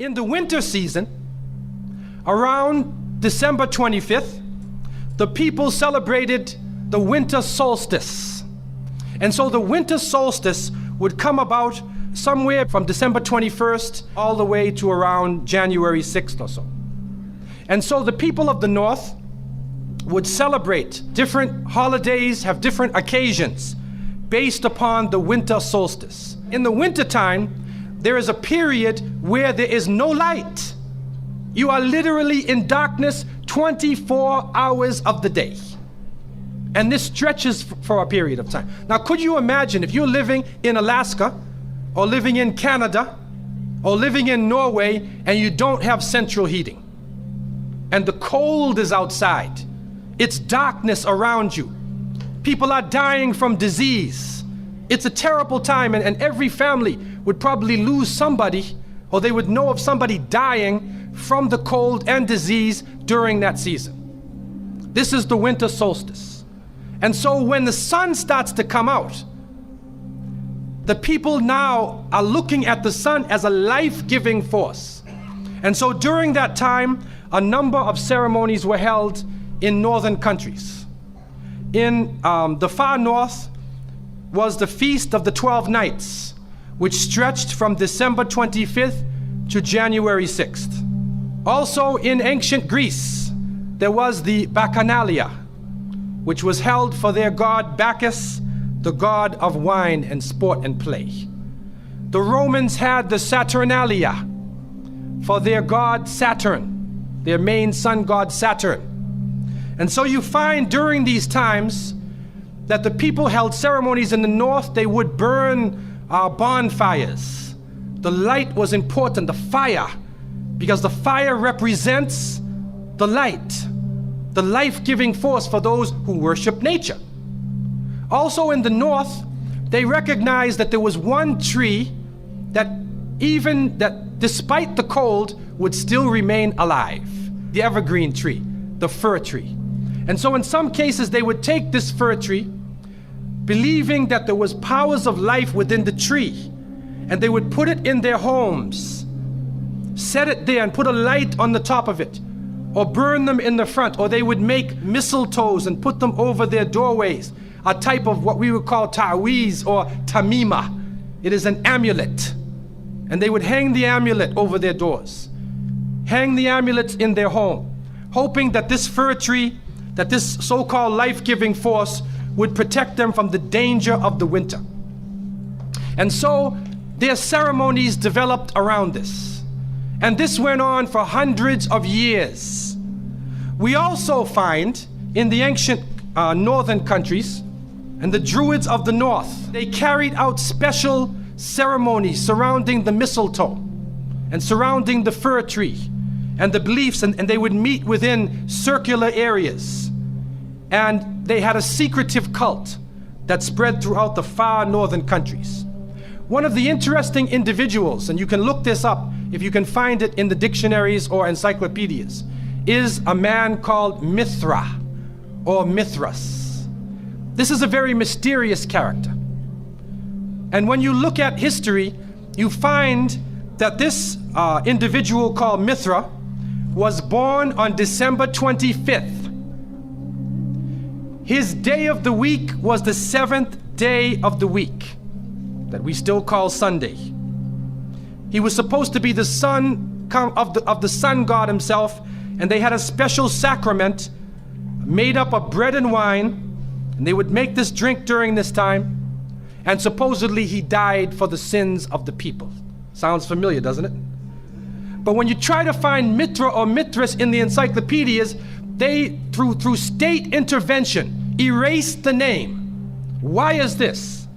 In the winter season, around December 25th, the people celebrated the winter solstice. And so the winter solstice would come about somewhere from December 21st all the way to around January 6th or so. And so the people of the north would celebrate different holidays, have different occasions based upon the winter solstice. In the wintertime, there is a period where there is no light. You are literally in darkness 24 hours of the day. And this stretches for a period of time. Now, could you imagine if you're living in Alaska or living in Canada or living in Norway and you don't have central heating and the cold is outside, it's darkness around you, people are dying from disease. It's a terrible time, and every family would probably lose somebody, or they would know of somebody dying from the cold and disease during that season. This is the winter solstice. And so when the sun starts to come out, the people now are looking at the sun as a life-giving force. And so during that time, a number of ceremonies were held in northern countries. In the far north was the Feast of the 12 Nights, which stretched from December 25th to January 6th. Also in ancient Greece, there was the Bacchanalia, which was held for their god Bacchus, the god of wine and sport and play. The Romans had the Saturnalia for their god Saturn, their main sun god Saturn. And so you find during these times that the people held ceremonies in the north. They would burn bonfires. The light was important, the fire, because the fire represents the light, the life-giving force for those who worship nature. Also in the north, they recognized that there was one tree that despite the cold would still remain alive, the evergreen tree, the fir tree. And so in some cases they would take this fir tree, believing that there was powers of life within the tree, and they would put it in their homes, set it there and put a light on the top of it, or burn them in the front, or they would make mistletoes and put them over their doorways, a type of what we would call ta'weez or tamima. It is an amulet. And they would hang the amulet over their doors, hang the amulets in their home, hoping that this fir tree, that this so-called life-giving force would protect them from the danger of the winter. And so their ceremonies developed around this. And this went on for hundreds of years. We also find in the ancient northern countries, and the Druids of the north, they carried out special ceremonies surrounding the mistletoe and surrounding the fir tree and the beliefs, and they would meet within circular areas. And they had a secretive cult that spread throughout the far northern countries. One of the interesting individuals, and you can look this up if you can find it in the dictionaries or encyclopedias, is a man called Mithra or Mithras. This is a very mysterious character. And when you look at history, you find that this individual called Mithra was born on December 25th. His day of the week was the 7th day of the week, that we still call Sunday. He was supposed to be the son of the sun god himself, and they had a special sacrament made up of bread and wine, and they would make this drink during this time, and supposedly he died for the sins of the people. Sounds familiar, doesn't it? But when you try to find Mithra or Mithras in the encyclopedias, they, through state intervention, erased the name. Why is this?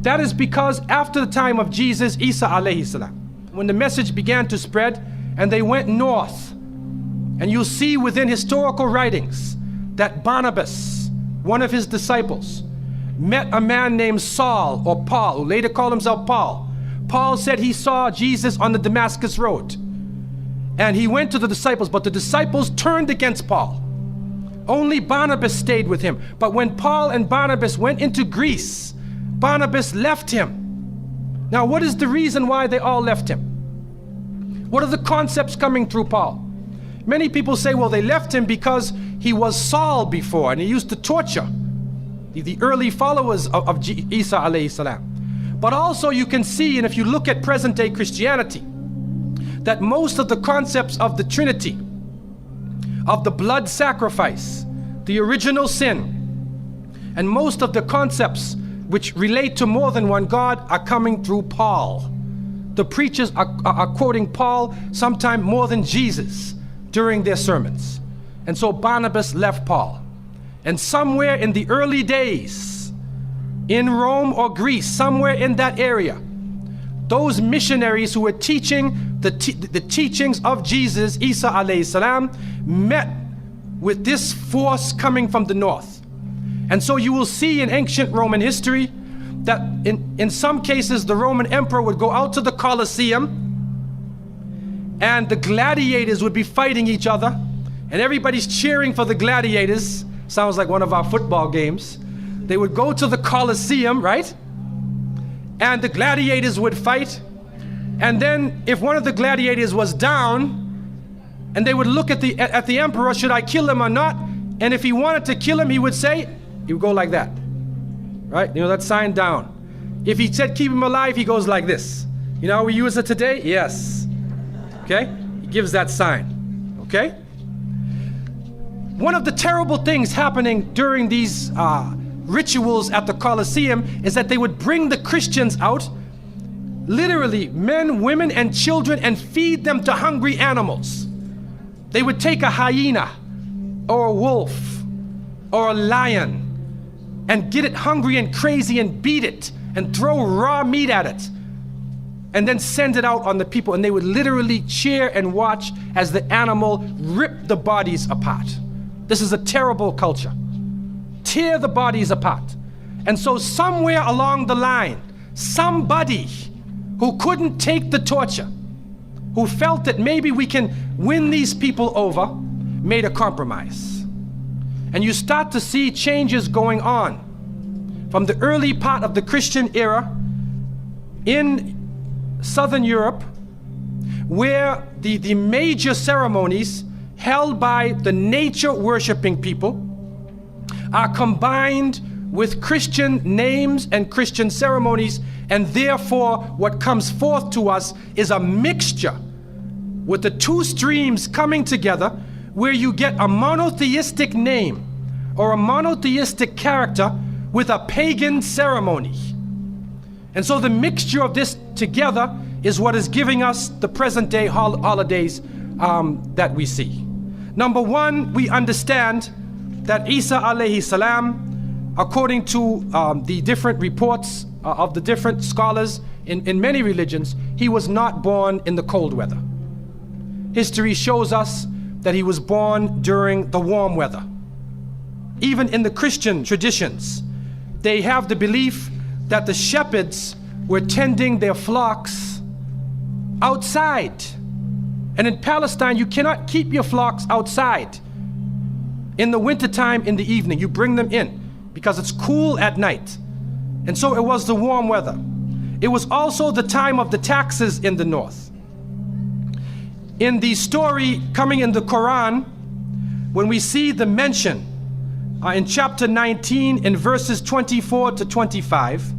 That is because after the time of Jesus, Isa alayhi salam, when the message began to spread and they went north, and you'll see within historical writings that Barnabas, one of his disciples, met a man named Saul or Paul, who later called himself Paul. Paul said he saw Jesus on the Damascus road, and he went to the disciples, but the disciples turned against Paul. Only Barnabas stayed with him. But when Paul and Barnabas went into Greece, Barnabas left him. Now, what is the reason why they all left him? What are the concepts coming through Paul? Many people say, well, they left him because he was Saul before and he used to torture the early followers of Isa alayhi salam. But also you can see, and if you look at present day Christianity, that most of the concepts of the Trinity, of the blood sacrifice, the original sin, and most of the concepts which relate to more than one God are coming through Paul. The preachers are quoting Paul sometime more than Jesus during their sermons. And so Barnabas left Paul. And somewhere in the early days, in Rome or Greece, somewhere in that area, those missionaries who were teaching the teachings of Jesus, Isa alayhi salam, met with this force coming from the north. And so you will see in ancient Roman history that in some cases the Roman emperor would go out to the Colosseum and the gladiators would be fighting each other and everybody's cheering for the gladiators. Sounds like one of our football games. They would go to the Colosseum, right? And the gladiators would fight. And then if one of the gladiators was down, and they would look at the emperor, should I kill him or not? And if he wanted to kill him, he would say, he would go like that, right? You know, that sign down. If he said keep him alive, he goes like this. You know how we use it today? Yes. Okay? He gives that sign. Okay? One of the terrible things happening during these rituals at the Colosseum is that they would bring the Christians out, literally men, women, and children, and feed them to hungry animals. They would take a hyena or a wolf or a lion and get it hungry and crazy and beat it and throw raw meat at it and then send it out on the people, and they would literally cheer and watch as the animal ripped the bodies apart. This is a terrible culture. Tear the bodies apart. And so somewhere along the line, somebody who couldn't take the torture, who felt that maybe we can win these people over, made a compromise. And you start to see changes going on from the early part of the Christian era in Southern Europe, where the major ceremonies held by the nature worshiping people are combined with Christian names and Christian ceremonies, and therefore what comes forth to us is a mixture with the two streams coming together, where you get a monotheistic name or a monotheistic character with a pagan ceremony. And so the mixture of this together is what is giving us the present day holidays that we see. Number one, we understand that Isa alayhi salam, according to the different reports of the different scholars in many religions, he was not born in the cold weather. History shows us that he was born during the warm weather. Even in the Christian traditions, they have the belief that the shepherds were tending their flocks outside. And in Palestine, you cannot keep your flocks outside in the wintertime in the evening. You bring them in because it's cool at night. And so it was the warm weather. It was also the time of the taxes in the north. In the story coming in the Quran, when we see the mention in chapter 19 in verses 24 to 25,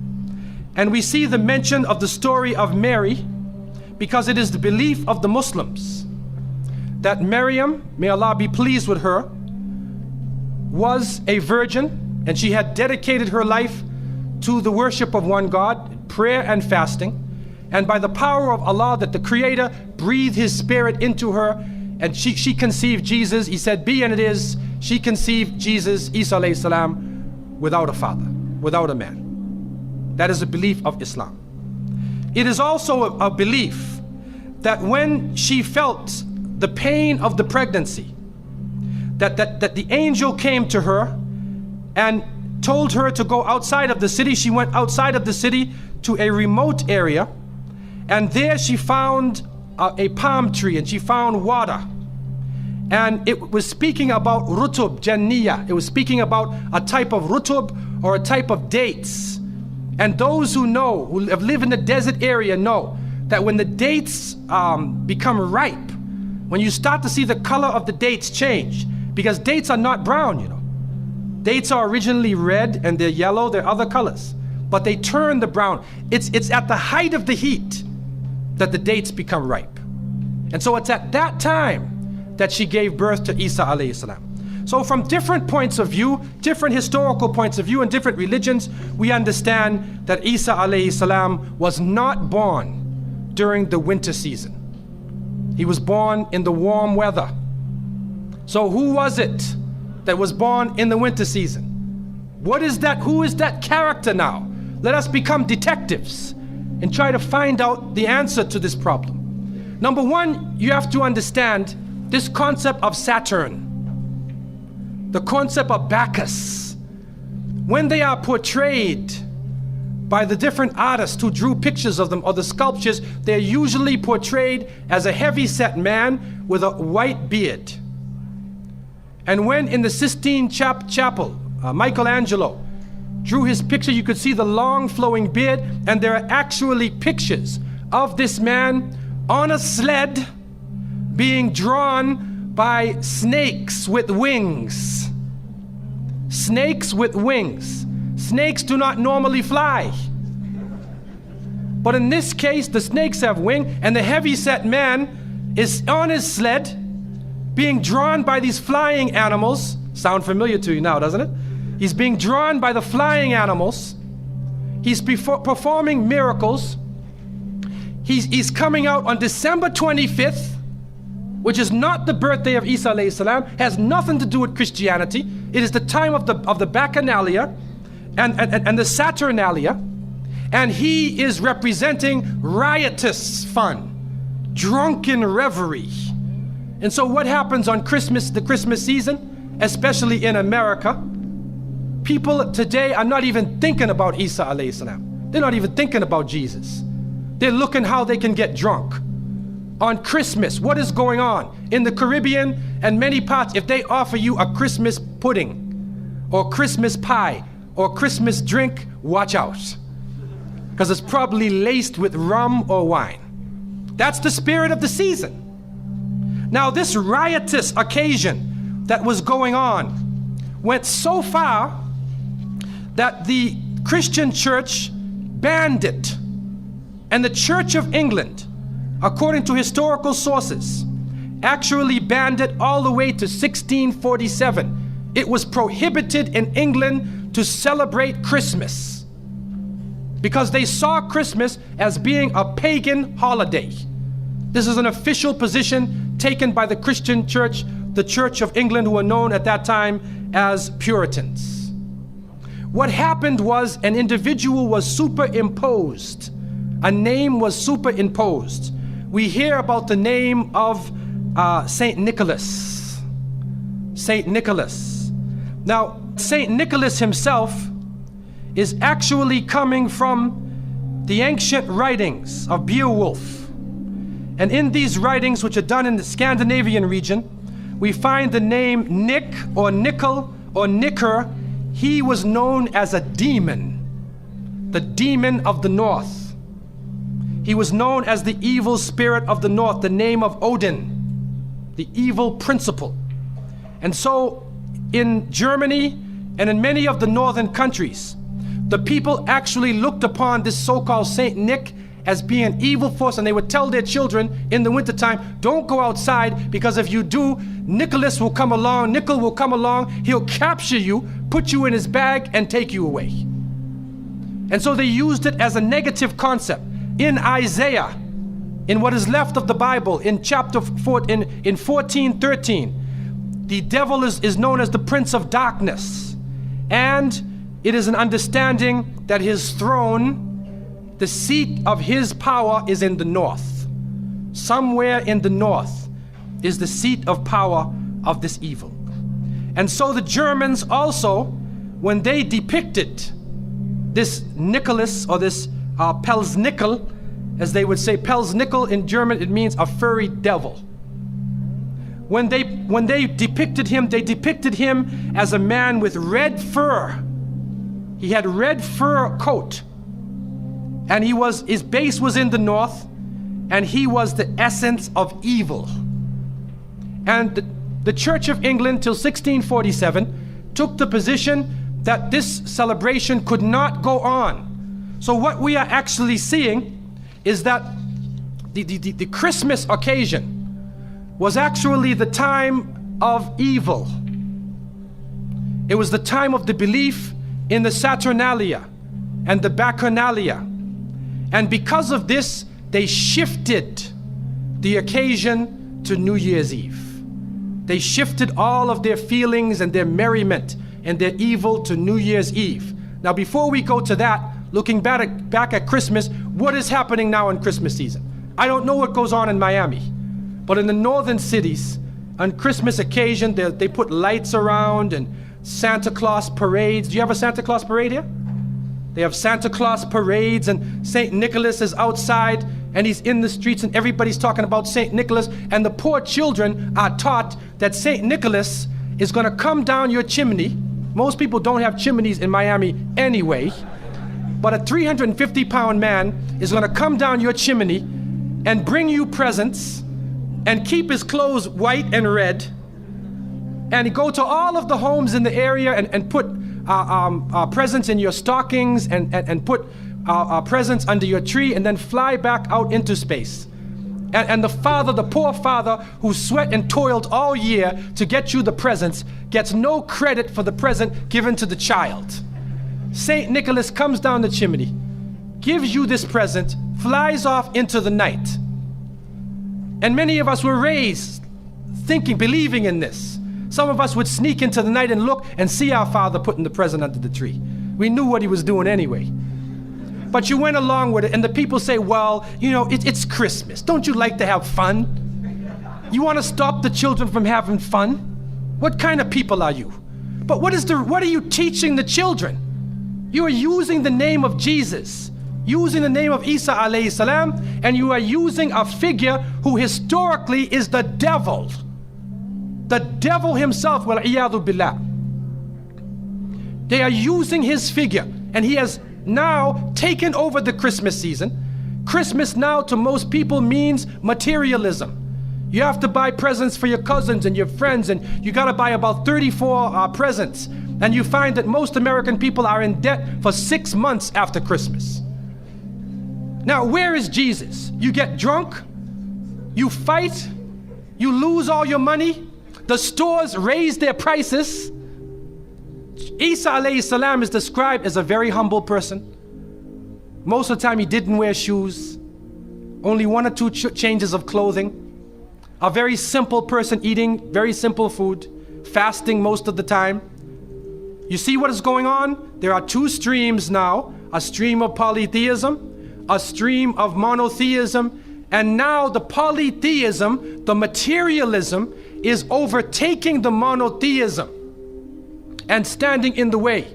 and we see the mention of the story of Mary, because it is the belief of the Muslims that Maryam, may Allah be pleased with her, was a virgin, and she had dedicated her life to the worship of one God, prayer and fasting, and by the power of Allah, that the Creator breathed His Spirit into her, and she conceived Jesus. He said, be, and it is. She conceived Jesus, Isa alayhi salam, without a father, without a man. That is a belief of Islam. It is also a belief that when she felt the pain of the pregnancy, that the angel came to her and told her to go outside of the city. She went outside of the city to a remote area, and there she found a palm tree, and she found water. And it was speaking about rutub, janniyah. It was speaking about a type of rutub, or a type of dates. And those who know, who have lived in the desert area, know that when the dates become ripe, when you start to see the color of the dates change, because dates are not brown, you know. Dates are originally red and they're yellow, they're other colors, but they turn the brown. It's at the height of the heat that the dates become ripe. And so it's at that time that she gave birth to Isa alayhi salam. So from different points of view, different historical points of view and different religions, we understand that Isa alayhi salam was not born during the winter season. He was born in the warm weather. So who was it that was born in the winter season? What is that? Who is that character now? Let us become detectives and try to find out the answer to this problem. Number one, you have to understand this concept of Saturn, the concept of Bacchus. When they are portrayed by the different artists who drew pictures of them or the sculptures, they're usually portrayed as a heavy-set man with a white beard. And when in the Sistine Chapel, Michelangelo drew his picture, you could see the long flowing beard, and there are actually pictures of this man on a sled being drawn by snakes with wings. Snakes with wings. Snakes do not normally fly. But in this case, the snakes have wings, and the heavy-set man is on his sled being drawn by these flying animals. Sound familiar to you now, doesn't it? He's being drawn by the flying animals. He's performing miracles. He's coming out on December 25th, which is not the birthday of Isa alayhi salam, has nothing to do with Christianity. It is the time of the Bacchanalia and the Saturnalia, and he is representing riotous fun, drunken revelry. And so what happens on Christmas, the Christmas season, especially in America, people today are not even thinking about Isa alayhi salam. They're not even thinking about Jesus. They're looking how they can get drunk. On Christmas, what is going on? In the Caribbean and many parts, if they offer you a Christmas pudding or Christmas pie or Christmas drink, watch out. Because it's probably laced with rum or wine. That's the spirit of the season. Now this riotous occasion that was going on went so far that the Christian church banned it. And the Church of England, according to historical sources, actually banned it all the way to 1647. It was prohibited in England to celebrate Christmas because they saw Christmas as being a pagan holiday. This is an official position taken by the Christian church, the Church of England, who were known at that time as Puritans. What happened was an individual was superimposed. A name was superimposed. We hear about the name of Saint Nicholas. Saint Nicholas. Now, Saint Nicholas himself is actually coming from the ancient writings of Beowulf. And in these writings, which are done in the Scandinavian region, we find the name Nick or Nickel or Nicker. He was known as a demon, the demon of the north. He was known as the evil spirit of the north, the name of Odin, the evil principle. And so in Germany and in many of the northern countries, the people actually looked upon this so-called Saint Nick as being an evil force, and they would tell their children in the wintertime, don't go outside, because if you do, Nicholas will come along, Nickel will come along, he'll capture you, put you in his bag, and take you away. And so they used it as a negative concept. In Isaiah, in what is left of the Bible, in chapter 4, in 14:13, the devil is known as the prince of darkness. And it is an understanding that his throne, the seat of his power, is in the north. Somewhere in the north is the seat of power of this evil. And so the Germans also, when they depicted this Nicholas, or this Pelsnickel, as they would say, Pelsnickel in German, it means a furry devil. When they depicted him, they depicted him as a man with red fur. He had red fur coat. And his base was in the north, and he was the essence of evil. And the Church of England till 1647 took the position that this celebration could not go on. So what we are actually seeing is that the Christmas occasion was actually the time of evil. It was the time of the belief in the Saturnalia and the Bacchanalia. And because of this, they shifted the occasion to New Year's Eve. They shifted all of their feelings and their merriment and their evil to New Year's Eve. Now, before we go to that, looking back at Christmas, what is happening now in Christmas season? I don't know what goes on in Miami, but in the northern cities, on Christmas occasion, they put lights around and Santa Claus parades. Do you have a Santa Claus parade here? They have Santa Claus parades, and St. Nicholas is outside and he's in the streets and everybody's talking about St. Nicholas, and the poor children are taught that St. Nicholas is gonna come down your chimney. Most people don't have chimneys in Miami anyway, but a 350-pound man is gonna come down your chimney and bring you presents and keep his clothes white and red, and go to all of the homes in the area and put presents in your stockings and put presents under your tree, and then fly back out into space. And the father, the poor father who sweat and toiled all year to get you the presents, gets no credit for the present given to the child. St. Nicholas comes down the chimney, gives you this present, flies off into the night. And many of us were raised thinking, believing in this. Some of us would sneak into the night and look and see our father putting the present under the tree. We knew what he was doing anyway. But you went along with it, and the people say, well, you know, it's Christmas. Don't you like to have fun? You want to stop the children from having fun? What kind of people are you? But what are you teaching the children? You are using the name of Jesus, using the name of Isa alayhi salam, and you are using a figure who historically is the devil. The devil himself, wal-iyadhu billah. They are using his figure, and he has now taken over the Christmas season. Christmas now to most people means materialism. You have to buy presents for your cousins and your friends, and you gotta buy about 34 presents. And you find that most American people are in debt for 6 months after Christmas. Now, where is Jesus? You get drunk, you fight, you lose all your money, the stores raise their prices. Isa alayhi salam is described as a very humble person. Most of the time he didn't wear shoes, only 1 or 2 changes of clothing. A very simple person, eating very simple food, fasting most of the time. You see what is going on? There are 2 streams now, a stream of polytheism, a stream of monotheism, and now the polytheism, the materialism, is overtaking the monotheism and standing in the way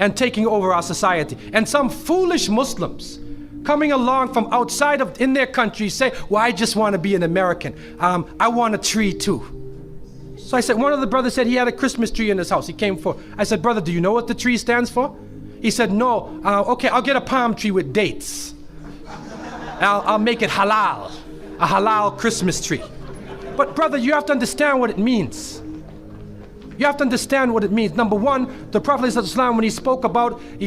and taking over our society. And some foolish Muslims coming along from outside of in their country say, well, I just want to be an American. I want a tree too. So I said, one of the brothers said he had a Christmas tree in his house. He came for, I said, brother, do you know what the tree stands for? He said, no. Okay, I'll get a palm tree with dates. I'll make it halal, a halal Christmas tree. But brother, you have to understand what it means. You have to understand what it means. Number one, the Prophet ﷺ, when he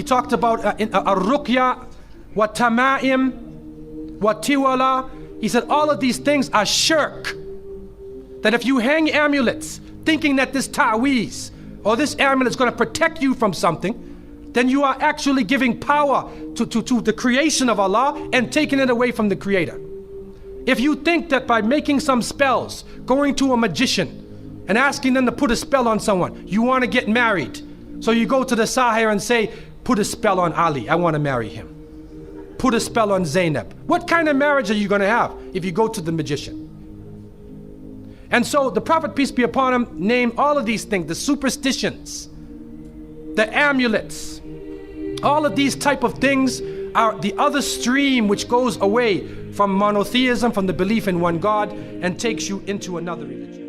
talked about ar-ruqya, wa tama'im, wa tiwala, he said all of these things are shirk. That if you hang amulets thinking that this ta'weez or this amulet is going to protect you from something, then you are actually giving power to the creation of Allah and taking it away from the Creator. If you think that by making some spells, going to a magician and asking them to put a spell on someone, you want to get married, so you go to the Sahir and say, put a spell on Ali, I want to marry him. Put a spell on Zainab. What kind of marriage are you going to have if you go to the magician? And so the Prophet, peace be upon him, named all of these things, the superstitions, the amulets, all of these type of things are the other stream which goes away from monotheism, from the belief in one God, and takes you into another religion.